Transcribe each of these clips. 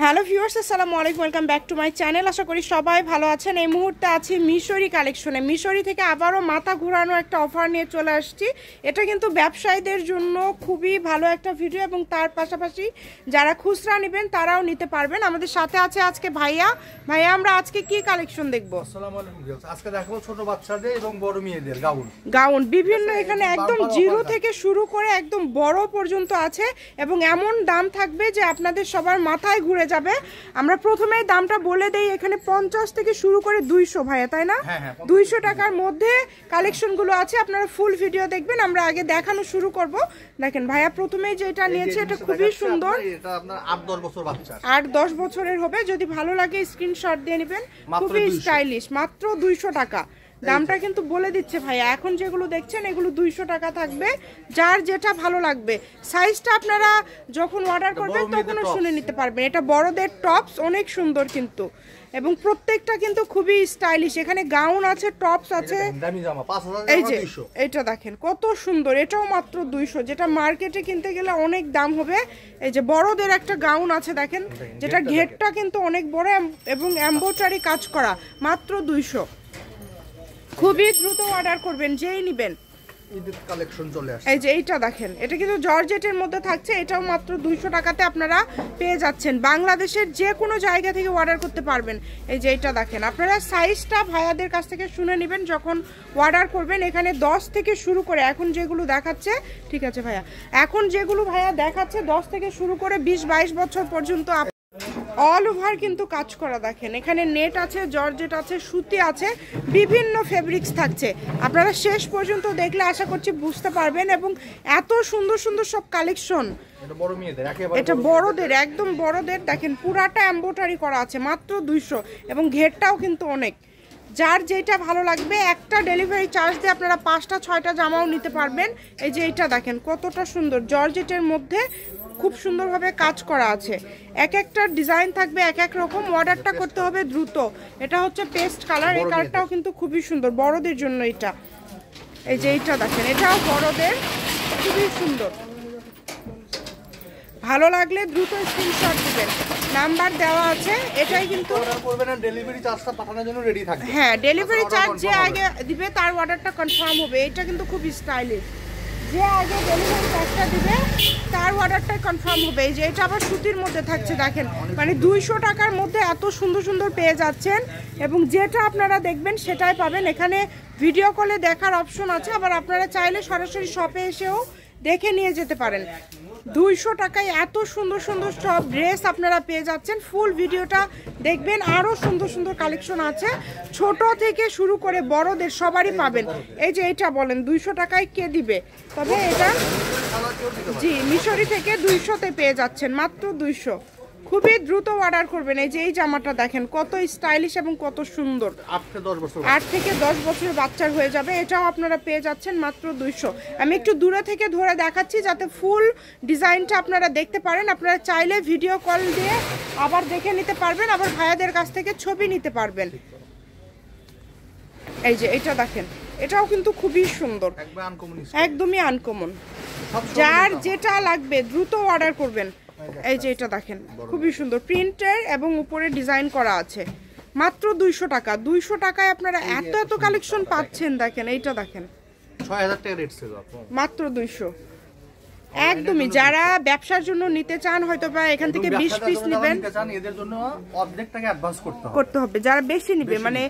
Hello viewers, আসসালামু আলাইকুম, welcome back to my channel. আশা করি সবাই ভালো আছেন। এই মুহূর্তে আছি মিশরি কালেকশনে। মিশরি থেকে আবারও মাথা ঘোরানো একটা অফার নিয়ে চলে আসছি। এটা কিন্তু ব্যবসায়ীদের জন্য খুবই ভালো একটা ভিডিও এবং তার পাশাপাশি যারা খুচরা নেবেন তারাও নিতে পারবেন। আমাদের সাথে আছে আজকে ভাইয়া। আমরা আজকে কি কালেকশন দেখবো? আসসালামু আলাইকুম ভিউয়ার্স, আজকে দেখাবো ছোট বাচ্চাদের এবং বড় মেয়েদের গাউন বিভিন্ন, এখানে একদম জিরো থেকে শুরু করে একদম বড় পর্যন্ত আছে এবং এমন দাম থাকবে যে আপনাদের সবার মাথায় ঘুরে যাবে। আমরা প্রথমে দামটা বলে দেই, এখানে 50 থেকে শুরু করে 200 ভাইয়া, তাই না? 200 টাকার মধ্যে কালেকশনগুলো আছে। আপনারা ফুল ভিডিও দেখবেন। আমরা আগে দেখানো শুরু করব। দেখেন ভাইয়া প্রথমে যেটা নিয়েছে এটা খুবই সুন্দর। এটা আপনার 8-10 বছর বাচ্চা, 8-10 বছরের হবে। যদি ভালো লাগে স্ক্রিনশট দিয়ে নেবেন। খুবই স্টাইলিশ, মাত্র 200 টাকা। দামটা কিন্তু বলে দিচ্ছে ভাইয়া। এখন যেগুলো দেখছেন এগুলো 200 টাকা থাকবে। যার যেটা ভালো লাগবে সাইজটা আপনারা যখন অর্ডার করবেন তখনও শুনে নিতে পারবেন। এটা বড়দের টপস, অনেক সুন্দর কিন্তু, এবং প্রত্যেকটা কিন্তু খুবই স্টাইলিশ। এখানে গাউন আছে, টপস আছে। এই যে এটা দেখেন কত সুন্দর, এটাও মাত্র 200, যেটা মার্কেটে কিনতে গেলে অনেক দাম হবে। এই যে বড়দের একটা গাউন আছে দেখেন, যেটা ঘেরটা কিন্তু অনেক বড় এবং এমব্রয়ডারি কাজ করা, মাত্র 200। খুবই দ্রুত অর্ডার করবেন যেই নেবেন। এই যে এইটা দেখেন, এটা কিন্তু জর্জেটের মধ্যে থাকছে। এটাও মাত্র 200 টাকাতে আপনারা পেয়ে যাচ্ছেন। বাংলাদেশের যে কোনো জায়গা থেকে অর্ডার করতে পারবেন। এই যে এইটা দেখেন, আপনারা সাইজটা ভাইয়াদের কাছ থেকে শুনে নেবেন যখন অর্ডার করবেন। এখানে 10 থেকে শুরু করে এখন যেগুলো দেখাচ্ছে, ঠিক আছে ভাইয়া, এখন যেগুলো ভাইয়া দেখাচ্ছে 10 থেকে শুরু করে 20-22 বছর পর্যন্ত অল ওভার কিন্তু কাজ করা। দেখেন এখানে নেট আছে, জর্জেট আছে, সুতি আছে, বিভিন্ন ফেব্রিক্স থাকছে। আপনারা শেষ পর্যন্ত দেখলে আশা করছি বুঝতে পারবেন। এবং এত সুন্দর সুন্দর সব কালেকশন। এটা বড়দের, একদম বড়দের। দেখেন পুরাটা এমব্রয়ডারি করা আছে, মাত্র 200, এবং ঘেরটাও কিন্তু অনেক। যার যেটা ভালো লাগবে, একটা ডেলিভারি চার্জ দিয়ে আপনারা 5টা-6টা জামাও নিতে পারবেন। এই যে এইটা দেখেন কতটা সুন্দর, জর্জেটের মধ্যে খুব সুন্দরভাবে কাজ করা আছে। এক একটা ডিজাইন থাকবে এক এক রকম। অর্ডারটা করতে হবে দ্রুত। এটা হচ্ছে পেস্ট কালার, এই কালারটাও কিন্তু খুবই সুন্দর বড়দের জন্য এটা। এই যে এইটা দেখেন, এটাও বড়দের, খুবই সুন্দর। ভালো লাগলে দ্রুত স্ক্রিনশট দিবেন, নাম্বার দেওয়া আছে। এটাই কিন্তু ডেলিভারি চার্জটা পাঠানোর জন্য রেডি থাকবে। হ্যাঁ, ডেলিভারি চার্জ যে আগে দিবে তার অর্ডারটা কনফার্ম হবে। এটা কিন্তু খুব স্টাইলিশ। যে আগে ডেলিভারি চার্জটা দিবে তার অর্ডারটাই কনফার্ম হবে। এই যে এটা আবার সুতির মধ্যে থাকছে দেখেন, মানে 200 টাকার মধ্যে এত সুন্দর সুন্দর পেয়ে যাচ্ছেন। এবং যেটা আপনারা দেখবেন সেটাই পাবেন। এখানে ভিডিও কলে দেখার অপশন আছে, আবার আপনারা চাইলে সরাসরি শপে এসেও দেখে নিয়ে যেতে পারেন। 200 টাকায় এত সুন্দর সুন্দর সব ড্রেস আপনারা পেয়ে যাচ্ছেন। ফুল ভিডিওটা দেখবেন, আরও সুন্দর সুন্দর কালেকশন আছে। ছোট থেকে শুরু করে বড়দের সবারই পাবেন। এই যে এটা বলেন 200 টাকায় কে দিবে? তবে এটা জি মিশরি থেকে 200-তে পেয়ে যাচ্ছেন, মাত্র 200। খুবই দ্রুত অর্ডার করবেন। এই যে এই জামাটা দেখেন কত স্টাইলিশ এবং কত সুন্দর। 8 থেকে 10 বছরের বাচ্চার হয়ে যাবে। এটাও আপনারা পেয়ে যাচ্ছেন মাত্র 200। আমি একটু দূরে থেকে ধরে দেখাচ্ছি যাতে ফুল ডিজাইনটা আপনারা দেখতে পারেন। আপনারা চাইলে ভিডিও কল দিয়ে আবার দেখে নিতে পারবেন, আবার ভাইয়াদের কাছ থেকে ছবি নিতে পারবেন। এই যে এটা দেখেন, এটাও কিন্তু খুবই সুন্দর, একদমই আনকমন। যার যেটা লাগবে দ্রুত অর্ডার করবেন। এই যে এটা দেখেন খুবই সুন্দর, প্রিন্টের এবং উপরে ডিজাইন করা আছে, মাত্র 200 টাকা। 200 টাকায় আপনারা এত এত কালেকশন পাচ্ছেন। দেখেন এইটা দেখেন 6000 টাকা রেট ছিল, মাত্র 200। একদমই যারা ব্যবসার জন্য নিতে চান, হয়তো বা এখান থেকে 20 পিস নেবেন, এদের জন্য অর্ধেক টাকা অ্যাডভান্স করতে হবে। যারা বেশি নেবে, মানে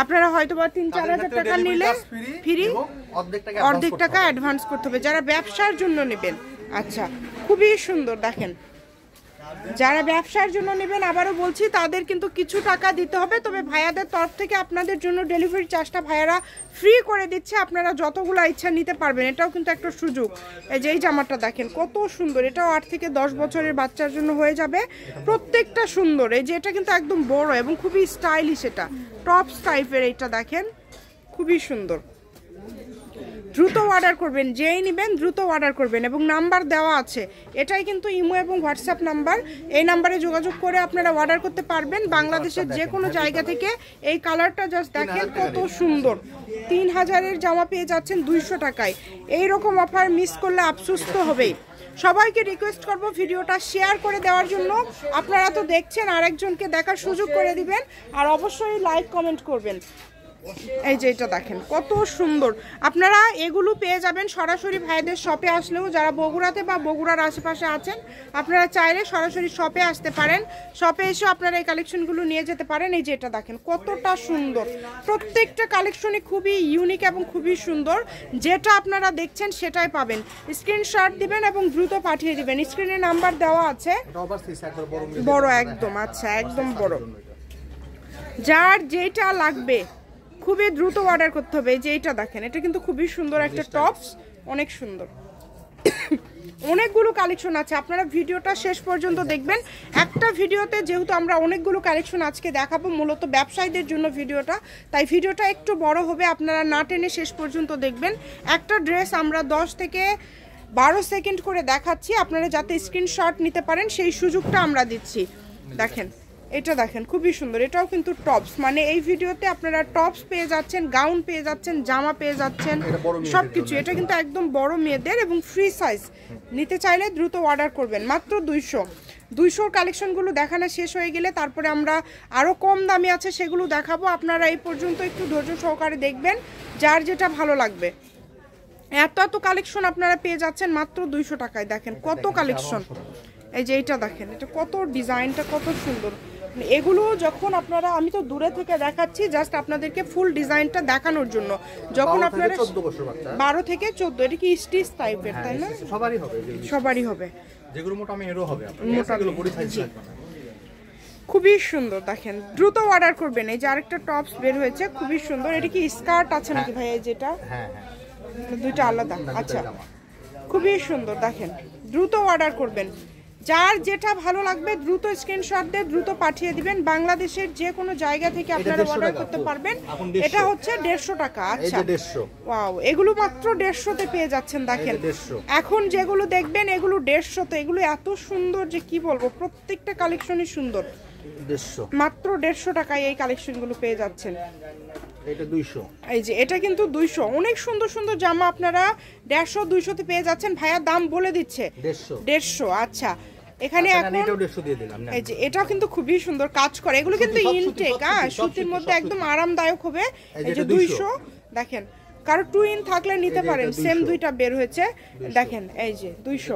আপনারা হয়তো বা 3-4 হাজার টাকা নিলে ফ্রি, অর্ধেক টাকা অ্যাডভান্স করতে হবে যারা ব্যবসার জন্য নেবেন। আচ্ছা, খুবই সুন্দর দেখেন। যারা ব্যবসার জন্য নেবেন, আবারও বলছি, তাদের কিন্তু কিছু টাকা দিতে হবে। তবে ভাইয়াদের তরফ থেকে আপনাদের জন্য ডেলিভারি চার্জটা ভাইয়ারা ফ্রি করে দিচ্ছে। আপনারা যতগুলো ইচ্ছা নিতে পারবেন, এটাও কিন্তু একটা সুযোগ। এই যে এই জামাটা দেখেন কত সুন্দর, এটাও 8 থেকে 10 বছরের বাচ্চার জন্য হয়ে যাবে। প্রত্যেকটা সুন্দর। এই যে এটা কিন্তু একদম বড় এবং খুবই স্টাইলিশ, এটা টপস টাইপের। এটা দেখেন খুবই সুন্দর। দ্রুত অর্ডার করবেন, যেই নেবেন দ্রুত অর্ডার করবেন। এবং নাম্বার দেওয়া আছে, এটাই কিন্তু ইমো এবং হোয়াটসঅ্যাপ নাম্বার। এই নাম্বারে যোগাযোগ করে আপনারা অর্ডার করতে পারবেন বাংলাদেশের যে কোনো জায়গা থেকে। এই কালারটা জাস্ট দেখেন কত সুন্দর। 3000-এর জামা পেয়ে যাচ্ছেন 200 টাকায়। এইরকম অফার মিস করলে আফসোস তো হবেই। সবাইকে রিকোয়েস্ট করব ভিডিওটা শেয়ার করে দেওয়ার জন্য। আপনারা তো দেখছেন, আরেকজনকে দেখার সুযোগ করে দিবেন, আর অবশ্যই লাইক কমেন্ট করবেন। এই যে এটা দেখেন কত সুন্দর। আপনারা এগুলো পেয়ে যাবেন সরাসরি ভাইদের শপে আসলেও। যারা বগুড়াতে বা বগুড়ার আশেপাশে আছেন আপনারা চাইলে সরাসরি শপে আসতে পারেন, শপে এসে আপনারা এই কালেকশনগুলো নিয়ে যেতে পারেন। এই যে এটা দেখেন কতটা সুন্দর, প্রত্যেকটা কালেকশনই খুবই ইউনিক এবং খুবই সুন্দর। যেটা আপনারা দেখছেন সেটাই পাবেন। স্ক্রিনশট দিবেন এবং দ্রুত পাঠিয়ে দিবেন। স্ক্রিনে নাম্বার দেওয়া আছে, বড় একদম, আচ্ছা একদম বড়। যার যেটা লাগবে খুবই দ্রুত অর্ডার করতে হবে। এই যে এইটা দেখেন, এটা কিন্তু খুবই সুন্দর একটা টপস, অনেক সুন্দর। অনেকগুলো কালেকশন আছে, আপনারা ভিডিওটা শেষ পর্যন্ত দেখবেন। একটা ভিডিওতে যেহেতু আমরা অনেকগুলো কালেকশন আজকে দেখাবো, মূলত ব্যবসায়ীদের জন্য ভিডিওটা, তাই ভিডিওটা একটু বড় হবে, আপনারা না টেনে শেষ পর্যন্ত দেখবেন। একটা ড্রেস আমরা 10 থেকে 12 সেকেন্ড করে দেখাচ্ছি, আপনারা যাতে স্ক্রিনশট নিতে পারেন সেই সুযোগটা আমরা দিচ্ছি। দেখেন এটা দেখেন খুবই সুন্দর, এটাও কিন্তু টপস, মানে এই ভিডিওতে আপনারা টপস পেয়ে যাচ্ছেন, গাউন পেয়ে যাচ্ছেন, জামা পেয়ে যাচ্ছেন, সবকিছু। এটা কিন্তু একদম বড় মেয়েদের এবং ফ্রি সাইজ। নিতে চাইলে দ্রুত অর্ডার করবেন। মাত্র 200 কালেকশনগুলো দেখানো শেষ হয়ে গেলে তারপরে আমরা আরও কম দামি আছে সেগুলো দেখাবো। আপনারা এই পর্যন্ত একটু ধৈর্য সহকারে দেখবেন, যার যেটা ভালো লাগবে। এত কালেকশন আপনারা পেয়ে যাচ্ছেন মাত্র 200 টাকায়। দেখেন কত কালেকশন। এই যে এইটা দেখেন, এটা কত ডিজাইনটা কত সুন্দর। এগুলো যখন আপনারা, আমি তো দূরে থেকে দেখাচ্ছি জাস্ট আপনাদেরকে ফুল ডিজাইনটা দেখানোর জন্য। যখন আপনারা 12 থেকে 14, এটা কি স্টিচ টাইপের, তাই না? সবারই হবে, যেগুলো মোটা মেয়েরও হবে, খুবই সুন্দর। দেখেন দ্রুত অর্ডার করবেন। এই যে আরেকটা টপস বের হয়েছে, খুবই সুন্দর। এটা কি স্কার্ট আছে নাকি ভাই? এই যেটা দুইটা আলাদা, আচ্ছা খুবই সুন্দর। দেখেন দ্রুত অর্ডার করবেন, যার যেটা ভালো লাগবে দ্রুত স্ক্রিনশট দিয়ে দ্রুত পাঠিয়ে দিবেন। বাংলাদেশের যে কোনো জায়গা থেকে আপনারা অর্ডার করতে পারবেন। এটা হচ্ছে 150 টাকা। আচ্ছা ওয়াও, এগুলো মাত্র 150 তে পেয়ে যাচ্ছেন। দেখেন এখন যেগুলো দেখবেন এগুলো 150 তে। এগুলো এত সুন্দর যে কি বলবো, প্রত্যেকটা কালেকশনই সুন্দর। মাত্র 150 টাকায় এই কালেকশনগুলো পেয়ে যাচ্ছেন। এটা 200। এই যে এটা কিন্তু 200। অনেক সুন্দর সুন্দর জামা আপনারা 150 200 তে পেয়ে যাচ্ছেন। ভাইয়া দাম বলে দিচ্ছে 150। আচ্ছা এখানে এখন এই যে এটা কিন্তু খুবই সুন্দর কাজ করে। এগুলো কিন্তু ইনটেক, সুতির মধ্যে একদম আরামদায়ক হবে। এই যে 200 দেখেন, কারো টুইন থাকলে নিতে পারেন। সেম দুইটা বের হয়েছে দেখেন। এই যে 200,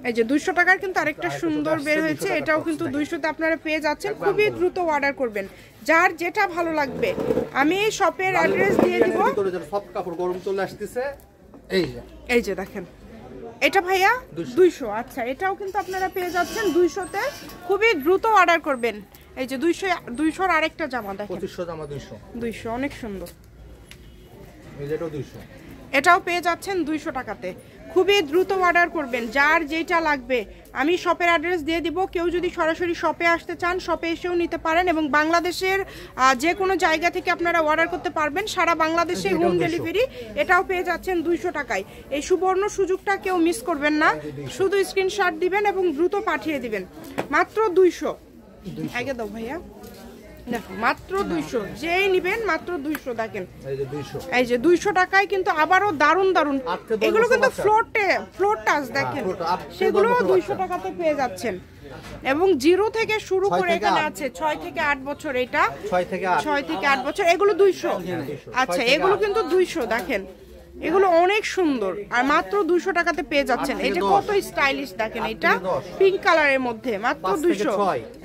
এই যে 200 টাকার কিন্তু আরেকটা সুন্দর বের হয়েছে, এটাও কিন্তু 200 তে আপনারা পেয়ে যাচ্ছেন। খুবই দ্রুত অর্ডার করবেন, যার যেটা ভালো লাগবে। আমি শপের অ্যাড্রেস দিয়ে দিব। সব কাপড় গরম চলে আসতেছে। এই যে দেখেন এটা ভাইয়া 200। আচ্ছা এটাও কিন্তু আপনারা পেয়ে যাচ্ছেন 200 তে। খুবই দ্রুত অর্ডার করবেন। এই যে 200 আরেকটা জামা দেখেন, 2500 জামা 200 অনেক সুন্দর। এই যেটাও 200, এটাও পেয়ে যাচ্ছেন 200 টাকাতে। খুবই দ্রুত অর্ডার করবেন, যার যেটা লাগবে। আমি শপের অ্যাড্রেস দিয়ে দিব, কেউ যদি সরাসরি শপে আসতে চান শপে এসেও নিতে পারেন, এবং বাংলাদেশের যে কোনো জায়গা থেকে আপনারা অর্ডার করতে পারবেন, সারা বাংলাদেশে হোম ডেলিভারি। এটাও পেয়ে যাচ্ছেন 200 টাকায়। এই সুবর্ণ সুযোগটা কেউ মিস করবেন না, শুধু স্ক্রিনশট দিবেন এবং দ্রুত পাঠিয়ে দিবেন। মাত্র 200। আগে দাও ভাইয়া, দেখো মাত্র 200, যেই নিবেন মাত্র 200। দেখেন এই যে 200 টাকায় কিন্তু আবারও দারুন দারুন, এগুলো কিন্তু ফ্লোর টাচ দেখেন, সেগুলো 200 টাকাতে পেয়ে যাচ্ছেন। এবং 0 থেকে শুরু করে এখানে আছে 6 থেকে 8 বছর, এটা 6 থেকে 8 বছর, এগুলো 200। আচ্ছা এগুলো কিন্তু 200। দেখেন এগুলো অনেক সুন্দর, আর মাত্র 200 টাকাতে পেয়ে যাচ্ছেন। এই যে কত স্টাইলিশ, দেখেন এটা পিঙ্ক কালারের মধ্যে মাত্র 200।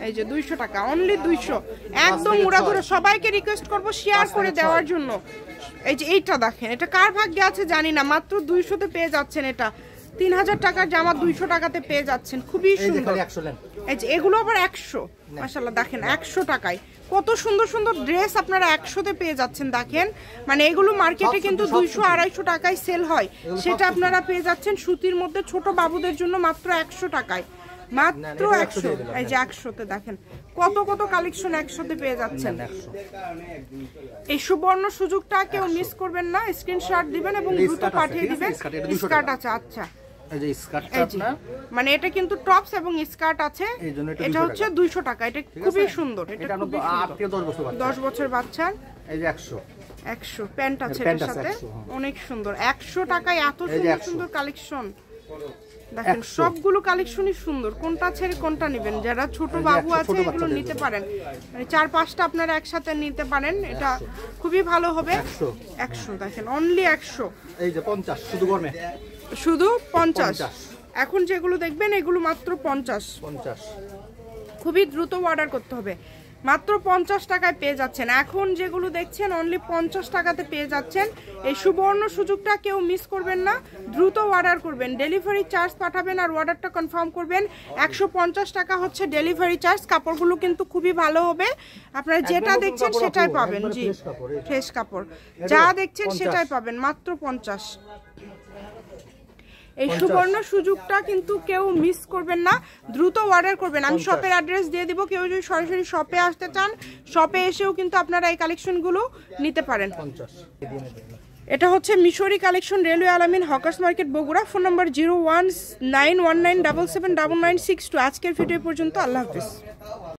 এই যে 200 টাকা, অনলি 200। একদম উড়াধুরা। সবাইকে রিকোয়েস্ট করব শেয়ার করে দেওয়ার জন্য। এই যে এইটা দেখেন, এটা কার ভাগ্যে আছে জানি না, মাত্র 200 তে পেয়ে যাচ্ছেন। এটা 3000 টাকার জামা 200 টাকাতে পেয়ে যাচ্ছেন, খুবই সুন্দর। এই যে এগুলো আবার 100, মাশাআল্লাহ দেখেন 100 টাকায় কত সুন্দর সুন্দর ড্রেস আপনারা 100 তে পেয়ে যাচ্ছেন। দেখেন মানে এগুলো মার্কেটে কিন্তু 200 250 টাকায় সেল হয়, সেটা আপনারা পেয়ে যাচ্ছেন সুতির মধ্যে ছোট বাবুদের জন্য মাত্র 100 টাকায়। মাত্র 100। এই যে 100 তে দেখেন কত কত কালেকশন 100 তে পেয়ে যাচ্ছেন। এই সুবর্ণ সুযোগটা কেউ মিস করবেন না, স্ক্রিনশট দিবেন এবং দ্রুত পাঠিয়ে দিবেন। স্কার্ট আছে, আচ্ছা মানে এটা কিন্তু টপস এবং স্কার্ট আছে, এটা হচ্ছে 200 টাকা। এটা খুবই সুন্দর, এটা 10 বছর বাচ্চার। এই যে 100 100 প্যান্ট আছে এর সাথে, অনেক সুন্দর। 100 টাকায় এত সুন্দর সুন্দর কালেকশন দেখেন, সবগুলো কালেকশনই সুন্দর। কোনটা ছেড়ে কোনটা নেবেন, যারা ছোট বাবু আছে এগুলো নিতে পারেন, মানে 4-5টা আপনারা একসাথে নিতে পারেন, এটা খুবই ভালো হবে। 100 দেখেন, অনলি 100। এই যে 50 শুধু গরমে, শুধু 50। এখন যেগুলো দেখবেন এগুলো মাত্র 50। খুবই দ্রুত অর্ডার করতে হবে, মাত্র 50 টাকায় পেয়ে যাচ্ছেন। এখন যেগুলো দেখছেন অনলি 50 টাকাতে পেয়ে যাচ্ছেন। এই সুবর্ণ সুযোগটা কেউ মিস করবেন না, দ্রুত অর্ডার করবেন। ডেলিভারি চার্জ পাঠাবেন আর অর্ডারটা কনফার্ম করবেন। 150 টাকা হচ্ছে ডেলিভারি চার্জ। কাপড়গুলো কিন্তু খুবই ভালো হবে, আপনারা যেটা দেখছেন সেটাই পাবেন। জি, ফ্রেশ কাপড়, যা দেখছেন সেটাই পাবেন, মাত্র 50। এই সুবর্ণ সুযোগটা কিন্তু কেউ মিস করবেন না, দ্রুত অর্ডার করবেন। আমি শপের অ্যাড্রেস দিয়ে দিব, কেউ যদি সরাসরি শপে আসতে চান শপে এসেও কিন্তু আপনারা এই কালেকশনগুলো নিতে পারেন। এটা হচ্ছে মিশরি কালেকশন, রেলওয়ে আলামিন, hawkers market, Bogura. Phone number 01919779962। আজকের ভিডিও পর্যন্ত, আল্লাহ হাফেজ।